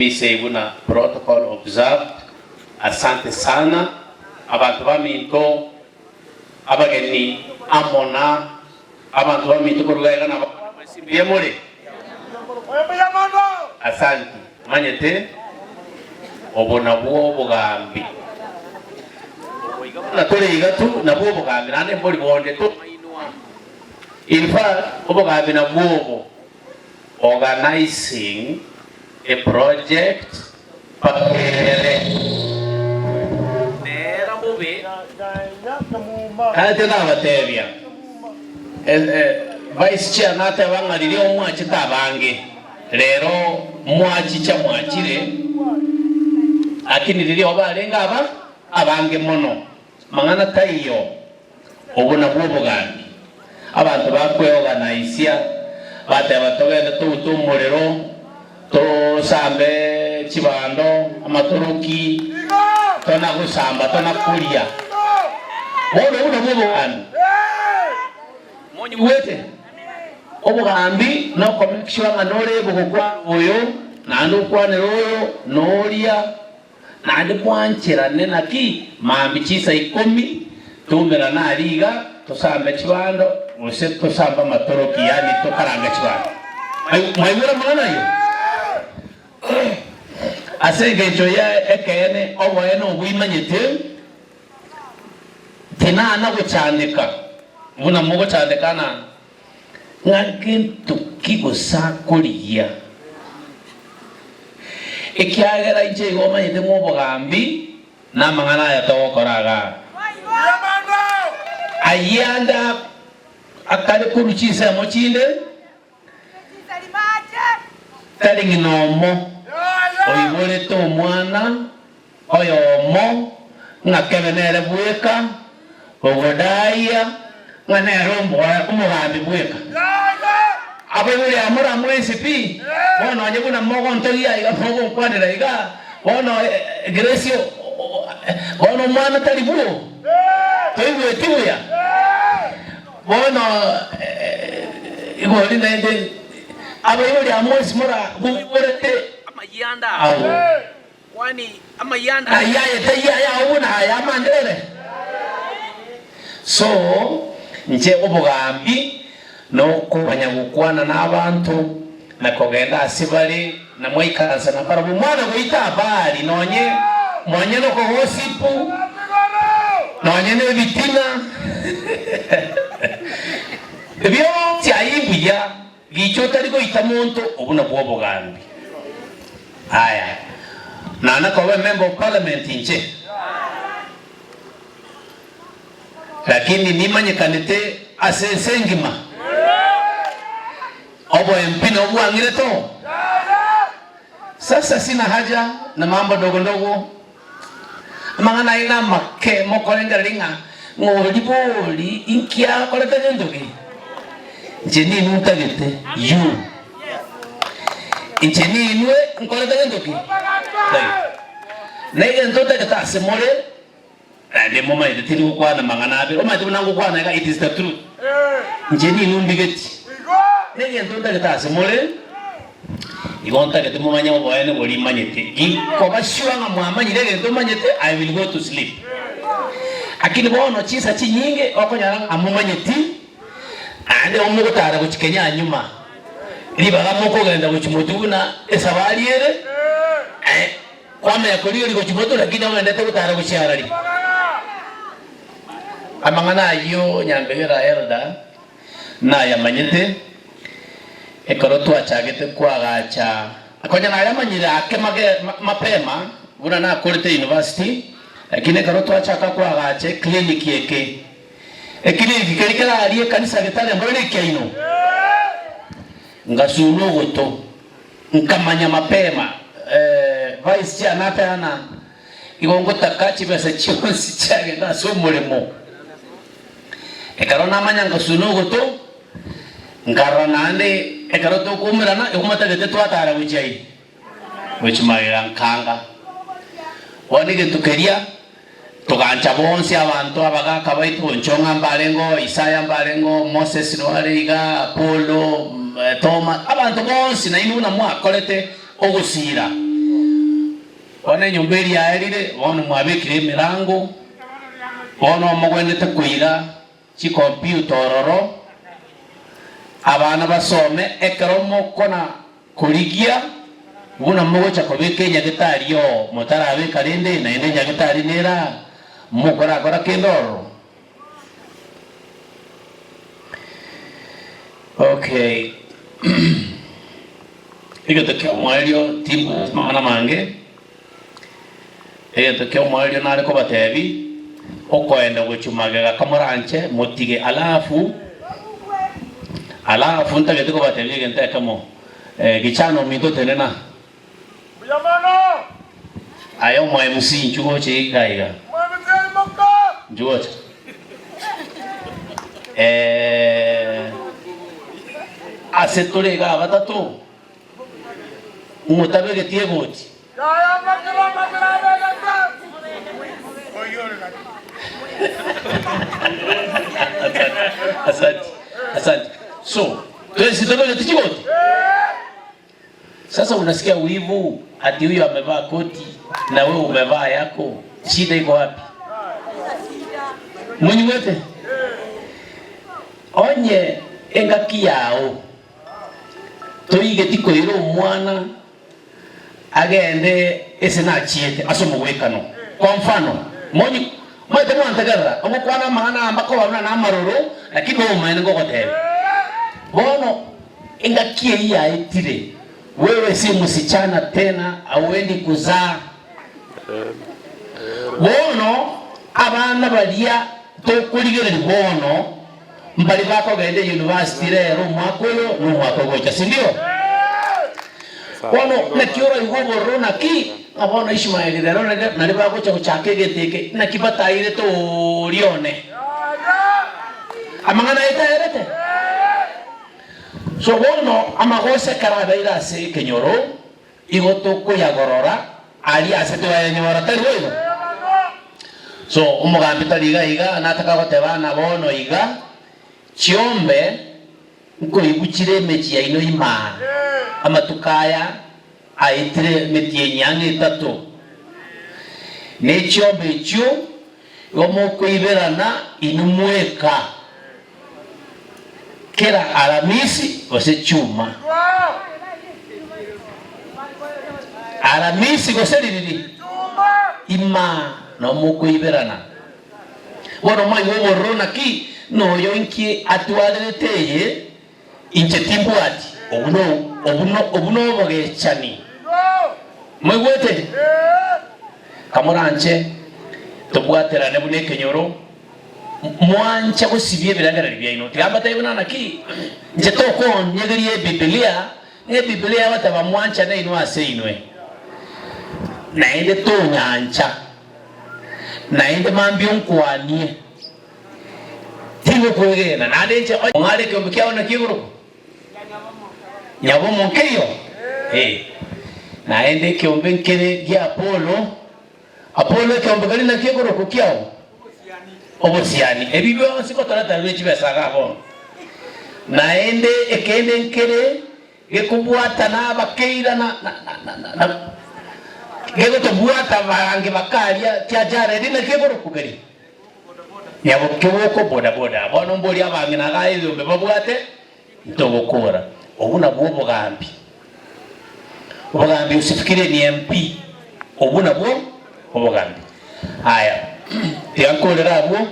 Bisebuna protocol observed. Asante sana abantu baminto abageni amona abantu baminto kurugayga na biyemure. Asante manyete obona bwo bugambi na tole igatu na bwo bugambi nane mboli bonde to in fact obugambi na bwo organizing a project pakere nera mubi kadena batebya vice chair nate bangaliri omwachi tabange rero mwachi cha mwachire akini riri obarenga aba abange mono mangana tayo obona bwobugandi abantu bakwe organize bate batogenda tutumurero to sambe chibando amaturuki tona kusamba tona kulia wono bwobugandi monyi wete obugambi no connection manore bugukwa oyo nando kwanero oyo nolia nande kwanchirane naki mambi chisa 10 tumera na aliga tosambe chibando use tosamba matoroki yani tokaranga chibando mayura mwana yo asenge joya ekene oboyeno bwimanyete tina na gucandika muna mugo candikana ngakintu kigusa kuriya ikiagera ije gomanyete mu bugambi na mangana ya tokoraga ayanda akale kuruchisa mochinde tali nginomo oyibole to mwana oyomo ngakebenere bweka ogodaya nganerombo umugambi bweka abebule amura mwezi pi bono anyebuna mogo ntogia iga mogo kwanira iga bono Gracio bono mwana tali buo toiwe tibuya bono igoli nende abebule amwezi mura buburete amayanda kwani amayanda ayaye tayaya una ayamandere so nje obugambi no kubanyagukwana n'abantu nakogenda asibali na mwikansa na para mwana goita abali nonye monye no ko hosipu nonye ne bitina ebyo tyayibuya gicho tali goita muntu obuna bwobogambi aya nana ko member of parliament nje lakini nimanye kanite asensengima obo MP na obuangire to sasa sina haja na mambo dogo dogo mangana ina make mokolenga linga ngoli boli inkia koleta ndogi jeni nutagete you injeni inwe nkoleta ndogi nege ntote kata semole ande mama idetiri ukwana mangana abe oma tibunangu kwana ka it is the truth njeni numbigeti nege ntonda kata semole igonta kete mumanya oboyene boli manyete ko bashiwa nga mwamanya nege ndo manyete I will go to sleep akini bono chisa chinyinge okonyara amumanyeti ande omugutara kuchikenya nyuma libaga moko genda kuchimotuna esabali ere kwame yakoliyo liko chimoto lakini ngende kutara kuchiarali amangana yo nyambegera elda na yamanyete ekorotu achagete kwagacha akonya na yamanyira akemage mapema buna na Kolete University lakini ekorotu achaka kwagacha clinic yeke clinic kerikera ali kanisa getale mbole kyaino ngasuno goto nkamanya mapema vice chair natana igongo takachi besa chionsi chage na somulemo ekarona manya ngasuno goto ngaranande ekaroto kumirana ekumata gete twatara buchai buchimarira nkanga wanige tukeria tugancha bonsi abantu abagaka baitu nchonga mbalengo Isaya mbalengo Moses Nwariga Apollo Thomas abantu bonsi na inuna mwakolete ogusira Ona nyumberi yaerire ona mwabikire mirango ona mugwendete kuira chi computer ororo abana basome ekeromo kona kurigia buna mugocha kubike nyagitari yo mutarabe karinde na ine nyagitari nera mukora kora kendoro. Okay. Iko tokyo mwario timu mana mange. Tokyo mwario nare ko batebi okoenda gochumagega kamoranche motige alafu ntage ko batebi gente kamo gichano mito tenena buyamano ayo mo MC nchugo che gaiga nchugo asetore ga batatu umutabe ke tiegoti asante so tuesitoke tichigoti. Sasa unasikia wivu ati huyo amevaa koti na wewe umevaa yako, shida iko wapi? Mwenye wote onye engaki yao toige tiko iro mwana agende ese na chiete asomo wekano. Kwa mfano mwenye mwete mwantegara omukwana maana ambako wana na maroro lakini wewe umaene ngokotebe bono engaki ya itire wewe si msichana tena auendi kuzaa bono abana balia tokuligere bono mbali bako gende university rero mwakoyo no mwakogocha si ndio bono nakiora igobo rona ki abono Ishmael rero na bako cha kuchake geteke na kibataire to lione amangana itaerete. So bono amagose karabeira se kenyoro igoto ko yagorora ali aseto ya nyora tarwego. So umugambi tariga iga nataka goteba na bono iga chiombe ngo ibuchire mechi ya ino ima amatukaya aitire meti nyange tatu ne chiombe chu gomo kuiberana inumweka kera Aramisi gose chuma Aramisi gose lili ima no muko iberana wono mai wo rona ki no yo inki atwale teye inche timbuati obuno boge chani mwe wote kamoranche tobwatera ne bune kenyoro mwancha kusibye biragara bya ino tigamba tayibona naki nje toko nyegeriye Biblia bataba mwancha na ino ase inwe naende to nyancha naende mambyo nkwanie tingo kwegena nadenche ngale ke mkiao na kiburu nyabo monkeyo naende ke ombenkere gya Apollo ke ombekali na kiburu kukiao obosiani ebibyo siko tarata lwechi besaga ho naende ekende nkere gekubwata na bakeira na gego to buata bange bakalia tiajara dine kegoro kugeri yabo kewoko boda bono mboli abange na gayo mbebabwate ntobokora obuna bwo bogambi usifikire ni MP obuna bwo obogambi haya yankolera abo